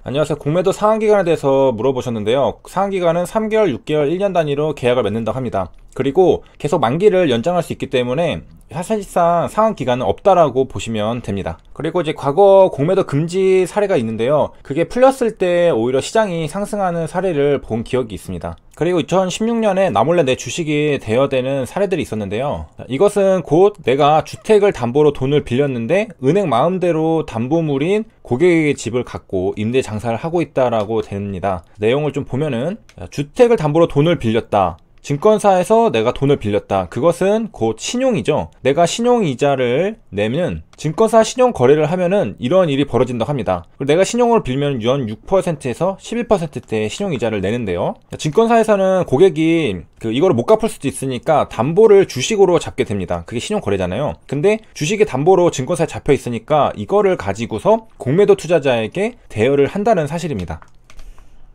안녕하세요. 공매도 상한기간에 대해서 물어보셨는데요. 상한기간은 3개월, 6개월, 1년 단위로 계약을 맺는다고 합니다. 그리고 계속 만기를 연장할 수 있기 때문에 사실상 상한기간은 없다라고 보시면 됩니다. 그리고 이제 과거 공매도 금지 사례가 있는데요. 그게 풀렸을 때 오히려 시장이 상승하는 사례를 본 기억이 있습니다. 그리고 2016년에 나 몰래 내 주식이 대여되는 사례들이 있었는데요. 이것은 곧 내가 주택을 담보로 돈을 빌렸는데 은행 마음대로 담보물인 고객의 집을 갖고 임대 장사를 하고 있다라고 됩니다. 내용을 좀 보면은 주택을 담보로 돈을 빌렸다. 증권사에서 내가 돈을 빌렸다. 그것은 곧 신용이죠. 내가 신용이자를 내면 증권사 신용 거래를 하면은 이런 일이 벌어진다고 합니다. 내가 신용을 빌면 연 6%에서 11%대의 신용이자를 내는데요. 증권사에서는 고객이 이거를 못 갚을 수도 있으니까 담보를 주식으로 잡게 됩니다. 그게 신용 거래잖아요. 근데 주식이 담보로 증권사에 잡혀 있으니까 이거를 가지고서 공매도 투자자에게 대여를 한다는 사실입니다.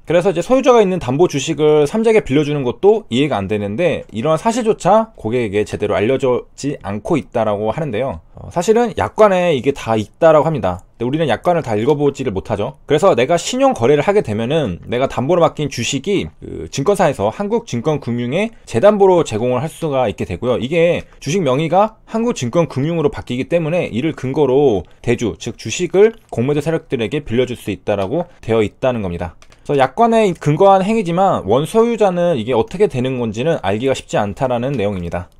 그래서 이제 소유자가 있는 담보 주식을 삼자에게 빌려주는 것도 이해가 안 되는데 이런 사실조차 고객에게 제대로 알려지지 않고 있다라고 하는데요. 사실은 약관에 이게 다 있다라고 합니다. 근데 우리는 약관을 다 읽어보지를 못하죠. 그래서 내가 신용 거래를 하게 되면은 내가 담보로 맡긴 주식이 증권사에서 한국증권금융에 재담보로 제공을 할 수가 있게 되고요. 이게 주식 명의가 한국증권금융으로 바뀌기 때문에 이를 근거로 대주, 즉 주식을 공매도 세력들에게 빌려줄 수 있다라고 되어 있다는 겁니다. 약관에 근거한 행위지만 원소유자는 이게 어떻게 되는 건지는 알기가 쉽지 않다라는 내용입니다.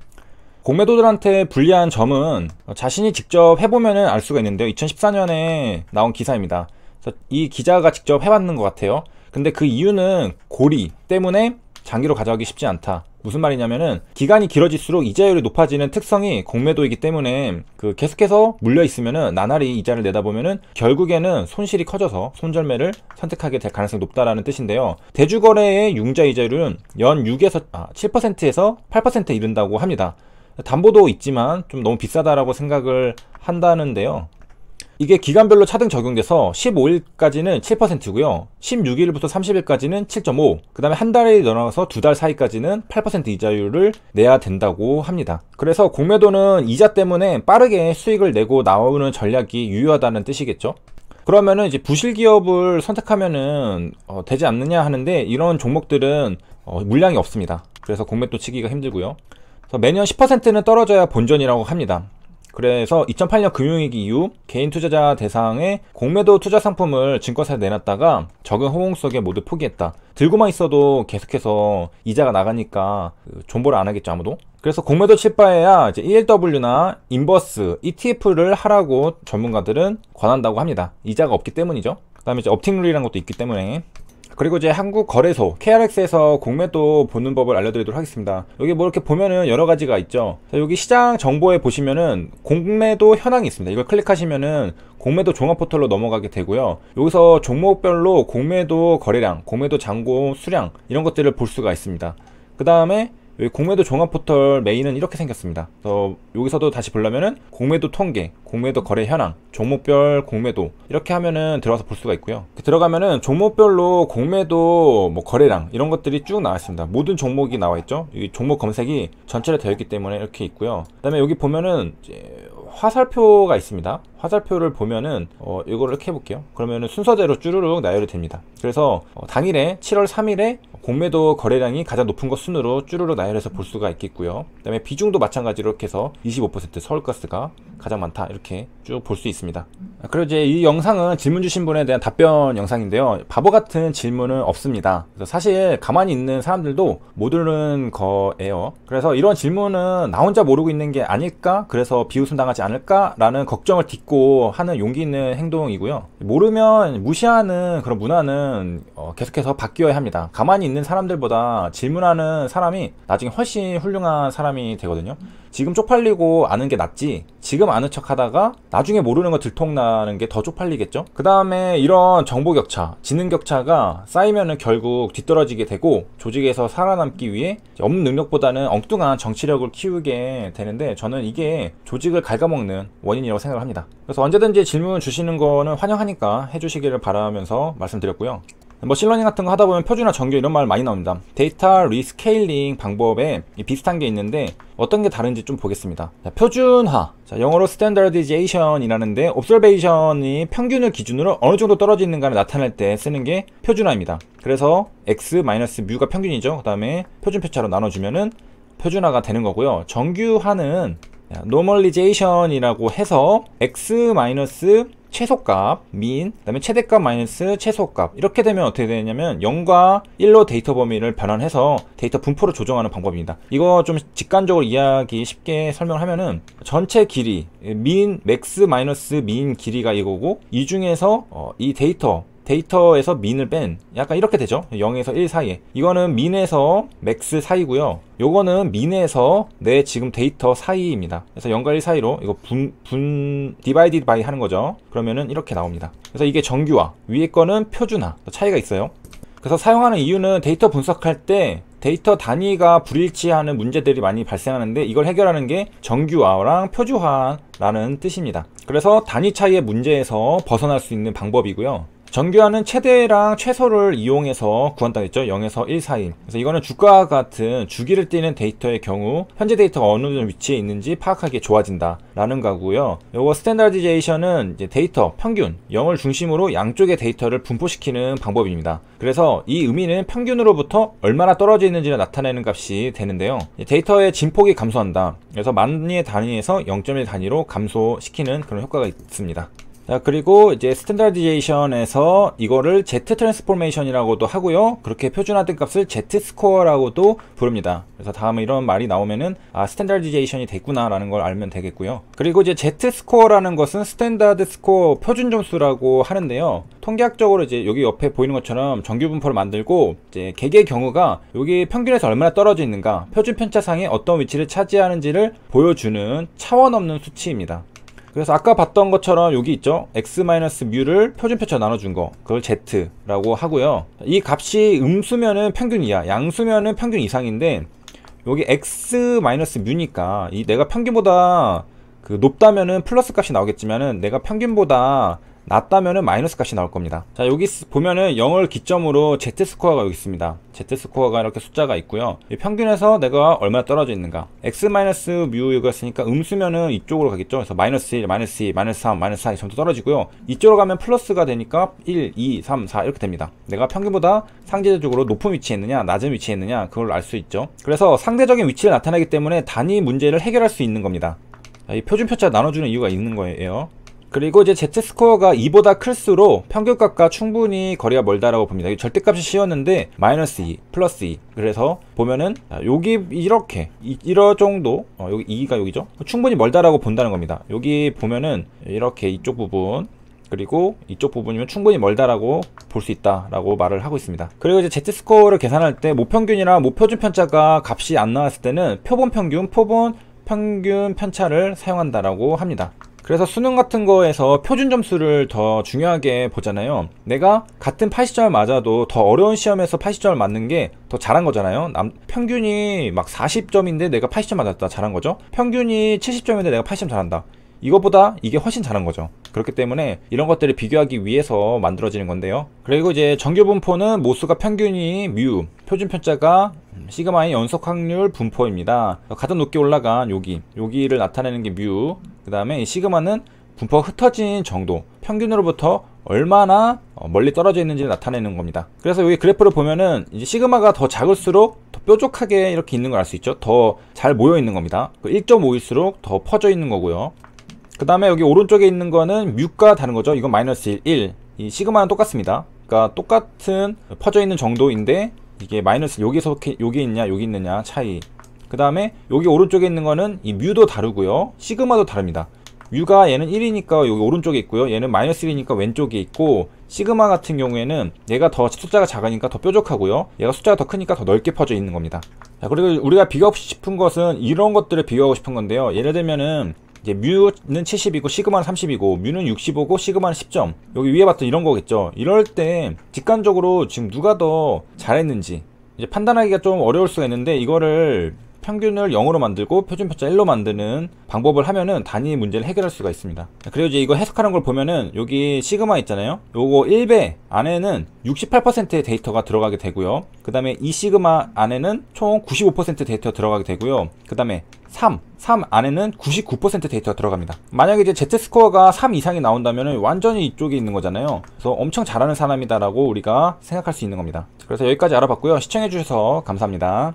공매도들한테 불리한 점은 자신이 직접 해보면은 알 수가 있는데요. 2014년에 나온 기사입니다. 그래서 이 기자가 직접 해봤는 것 같아요. 근데 그 이유는 고리 때문에 장기로 가져가기 쉽지 않다. 무슨 말이냐면은 기간이 길어질수록 이자율이 높아지는 특성이 공매도이기 때문에 계속해서 물려 있으면은 나날이 이자를 내다 보면은 결국에는 손실이 커져서 손절매를 선택하게 될 가능성이 높다라는 뜻인데요. 대주거래의 융자 이자율은 연 7%에서 8%에 이른다고 합니다. 담보도 있지만 좀 너무 비싸다라고 생각을 한다는데요. 이게 기간별로 차등 적용돼서 15일까지는 7%고요 16일부터 30일까지는 7.5, 그 다음에 한 달이 넘어서 두 달 사이까지는 8% 이자율을 내야 된다고 합니다. 그래서 공매도는 이자 때문에 빠르게 수익을 내고 나오는 전략이 유효하다는 뜻이겠죠. 그러면은 이제 부실 기업을 선택하면은 되지 않느냐 하는데 이런 종목들은 물량이 없습니다. 그래서 공매도 치기가 힘들고요. 그래서 매년 10%는 떨어져야 본전이라고 합니다. 그래서 2008년 금융위기 이후 개인 투자자 대상의 공매도 투자 상품을 증권사에 내놨다가 적은 호응 속에 모두 포기했다. 들고만 있어도 계속해서 이자가 나가니까 존버를 안 하겠죠, 아무도. 그래서 공매도 칠 바에야 이제 ELW나 인버스, ETF를 하라고 전문가들은 권한다고 합니다. 이자가 없기 때문이죠. 그 다음에 이제 업팅룰이라는 것도 있기 때문에. 그리고 이제 한국거래소 KRX에서 공매도 보는 법을 알려드리도록 하겠습니다. 여기 뭐 이렇게 보면은 여러 가지가 있죠. 여기 시장 정보에 보시면은 공매도 현황이 있습니다. 이걸 클릭하시면은 공매도 종합 포털로 넘어가게 되고요. 여기서 종목별로 공매도 거래량, 공매도 잔고 수량 이런 것들을 볼 수가 있습니다. 그 다음에 여기 공매도 종합 포털 메인은 이렇게 생겼습니다. 그래서 여기서도 다시 보려면은 공매도 통계, 공매도 거래 현황, 종목별 공매도 이렇게 하면은 들어가서 볼 수가 있고요. 들어가면은 종목별로 공매도 뭐 거래량 이런 것들이 쭉 나와 있습니다. 모든 종목이 나와 있죠. 이 종목 검색이 전체로 되어 있기 때문에 이렇게 있고요. 그 다음에 여기 보면은 이제 화살표가 있습니다. 화살표를 보면은 이거를 이렇게 해볼게요. 그러면은 순서대로 쭈루룩 나열이 됩니다. 그래서 당일에 7월 3일에 공매도 거래량이 가장 높은 것 순으로 쭈루룩 나열해서 볼 수가 있겠고요. 그 다음에 비중도 마찬가지로 이렇게 해서 25% 서울가스가 가장 많다 이렇게 쭉 볼 수 있습니다. 그리고 이제 이 영상은 질문 주신 분에 대한 답변 영상인데요. 바보 같은 질문은 없습니다. 그래서 사실 가만히 있는 사람들도 모르는 거예요. 그래서 이런 질문은 나 혼자 모르고 있는 게 아닐까? 그래서 비웃음 당하지 않을까? 라는 걱정을 딛고 하는 용기 있는 행동이고요. 모르면 무시하는 그런 문화는 계속해서 바뀌어야 합니다. 가만히 있는 사람들보다 질문하는 사람이 나중에 훨씬 훌륭한 사람이 되거든요. 지금 쪽팔리고 아는 게 낫지 지금 아는 척 하다가 나중에 모르는 거 들통나는 게 더 쪽팔리겠죠. 그 다음에 이런 정보 격차, 지능 격차가 쌓이면은 결국 뒤떨어지게 되고 조직에서 살아남기 위해 업무 능력보다는 엉뚱한 정치력을 키우게 되는데 저는 이게 조직을 갉아먹는 원인이라고 생각을 합니다. 그래서 언제든지 질문 주시는 거는 환영하니까 해주시기를 바라면서 말씀드렸고요. 머신러닝 같은 거 하다 보면 표준화, 정규 이런 말 많이 나옵니다. 데이터 리스케일링 방법에 비슷한 게 있는데 어떤 게 다른지 좀 보겠습니다. 자, 표준화. 자, 영어로 standardization이라는데 observation이 평균을 기준으로 어느 정도 떨어져 있는가를 나타낼 때 쓰는 게 표준화입니다. 그래서 x-뮤가 평균이죠. 그 다음에 표준 표차로 나눠주면은 표준화가 되는 거고요. 정규화는 normalization이라고 해서 x- 최소값, 민, 그 다음에 최대값 마이너스 최소값, 이렇게 되면 어떻게 되냐면 0과 1로 데이터 범위를 변환해서 데이터 분포를 조정하는 방법입니다. 이거 좀 직관적으로 이해하기 쉽게 설명을 하면은 전체 길이, 민, 맥스 마이너스 민 길이가 이거고, 이 중에서 이 데이터에서 민을 뺀, 약간 이렇게 되죠. 0에서 1 사이에. 이거는 민에서 맥스 사이고요. 요거는 민에서 내 지금 데이터 사이입니다. 그래서 0과 1 사이로 이거 디바이디드 바이 하는 거죠. 그러면은 이렇게 나옵니다. 그래서 이게 정규화, 위에 거는 표준화. 차이가 있어요. 그래서 사용하는 이유는 데이터 분석할 때 데이터 단위가 불일치하는 문제들이 많이 발생하는데, 이걸 해결하는 게 정규화랑 표준화라는 뜻입니다. 그래서 단위 차이의 문제에서 벗어날 수 있는 방법이고요. 정규화는 최대랑 최소를 이용해서 구한다고 했죠. 0에서 1 사이. 그래서 이거는 주가와 같은 주기를 띠는 데이터의 경우 현재 데이터가 어느 정도 위치에 있는지 파악하기 좋아진다 라는 거고요. 요거 스탠다디제이션은 이제 데이터 평균 0을 중심으로 양쪽의 데이터를 분포시키는 방법입니다. 그래서 이 의미는 평균으로부터 얼마나 떨어져 있는지를 나타내는 값이 되는데요. 데이터의 진폭이 감소한다. 그래서 만의 단위에서 0.1 단위로 감소시키는 그런 효과가 있습니다. 자, 그리고 이제 스탠다디제이션에서 이거를 Z 트랜스포메이션이라고도 하고요. 그렇게 표준화된 값을 Z 스코어라고도 부릅니다. 그래서 다음에 이런 말이 나오면은 스탠다디제이션이 됐구나라는 걸 알면 되겠고요. 그리고 이제 Z 스코어라는 것은 스탠다드 스코어 표준 점수라고 하는데요. 통계학적으로 이제 여기 옆에 보이는 것처럼 정규 분포를 만들고 이제 개개의 경우가 여기 평균에서 얼마나 떨어져 있는가, 표준 편차상에 어떤 위치를 차지하는지를 보여주는 차원 없는 수치입니다. 그래서 아까 봤던 것처럼 여기 있죠. x-뮤를 표준표차 나눠준 거, 그걸 z라고 하고요. 이 값이 음수면은 평균 이하, 양수면은 평균 이상인데, 여기 x-뮤니까 이 내가 평균보다 높다면은 플러스 값이 나오겠지만은 내가 평균보다 낮다면은 마이너스 값이 나올 겁니다. 자, 여기 보면은 0을 기점으로 Z-스코어가 여기 있습니다. Z-스코어가 이렇게 숫자가 있고요. 이 평균에서 내가 얼마나 떨어져 있는가. x-뮤 이거였으니까 음수면은 이쪽으로 가겠죠. 그래서 마이너스 1, 마이너스 2, 마이너스 3, 마이너스 4 점점 떨어지고요. 이쪽으로 가면 플러스가 되니까 1, 2, 3, 4 이렇게 됩니다. 내가 평균보다 상대적으로 높은 위치에 있느냐, 낮은 위치에 있느냐, 그걸 알 수 있죠. 그래서 상대적인 위치를 나타내기 때문에 단위 문제를 해결할 수 있는 겁니다. 자, 이 표준표차 나눠주는 이유가 있는 거예요. 그리고 이제 Z-스코어가 2보다 클수록 평균값과 충분히 거리가 멀다라고 봅니다. 절대값이 씌웠는데 마이너스 2, 플러스 2. 그래서 보면은 여기 이렇게 이런 정도, 여기 2가 여기죠. 충분히 멀다라고 본다는 겁니다. 여기 보면은 이렇게 이쪽 부분, 그리고 이쪽 부분이면 충분히 멀다라고 볼 수 있다라고 말을 하고 있습니다. 그리고 이제 Z-스코어를 계산할 때 모평균이나 모표준 편차가 값이 안 나왔을 때는 표본 평균 편차를 사용한다라고 합니다. 그래서 수능 같은 거에서 표준 점수를 더 중요하게 보잖아요. 내가 같은 80점을 맞아도 더 어려운 시험에서 80점을 맞는 게 더 잘한 거잖아요. 평균이 막 40점인데 내가 80점 맞았다, 잘한 거죠. 평균이 70점인데 내가 80점 잘한다, 이거보다 이게 훨씬 잘한 거죠. 그렇기 때문에 이런 것들을 비교하기 위해서 만들어지는 건데요. 그리고 이제 정규 분포는 모수가 평균이 뮤, 표준 편차가 시그마의 연속 확률 분포입니다. 가장 높게 올라간 여기를 나타내는 게 뮤, 그 다음에 이 시그마는 분포가 흩어진 정도, 평균으로부터 얼마나 멀리 떨어져 있는지를 나타내는 겁니다. 그래서 여기 그래프를 보면은 이제 시그마가 더 작을수록 더 뾰족하게 이렇게 있는 걸 알 수 있죠. 더 잘 모여 있는 겁니다. 1.5일수록 더 퍼져 있는 거고요. 그 다음에 여기 오른쪽에 있는 거는 뮤가 다른 거죠. 이건 마이너스 1. 이 시그마는 똑같습니다. 그러니까 똑같은 퍼져 있는 정도인데 이게 마이너스 여기서 여기 있냐 여기 있느냐 차이. 그 다음에 여기 오른쪽에 있는 거는 이 뮤도 다르고요. 시그마도 다릅니다. 뮤가 얘는 1이니까 여기 오른쪽에 있고요. 얘는 마이너스 1이니까 왼쪽에 있고, 시그마 같은 경우에는 얘가 더 숫자가 작으니까 더 뾰족하고요. 얘가 숫자가 더 크니까 더 넓게 퍼져 있는 겁니다. 자, 그리고 우리가 비교하고 싶은 것은 이런 것들을 비교하고 싶은 건데요. 예를 들면은 이제 뮤는 70이고 시그마는 30이고 뮤는 65고 시그마는 10점. 여기 위에 봤던 이런 거겠죠. 이럴 때 직관적으로 지금 누가 더 잘했는지 이제 판단하기가 좀 어려울 수가 있는데, 이거를 평균을 0으로 만들고 표준편차 1로 만드는 방법을 하면은 단위 문제를 해결할 수가 있습니다. 그리고 이제 이거 해석하는 걸 보면은 여기 시그마 있잖아요. 요거 1배 안에는 68%의 데이터가 들어가게 되고요. 그 다음에 2시그마 안에는 총 95% 데이터가 들어가게 되고요. 그 다음에 3 안에는 99% 데이터가 들어갑니다. 만약에 이제 Z스코어가 3 이상이 나온다면 완전히 이쪽에 있는 거잖아요. 그래서 엄청 잘하는 사람이다 라고 우리가 생각할 수 있는 겁니다. 그래서 여기까지 알아봤고요. 시청해주셔서 감사합니다.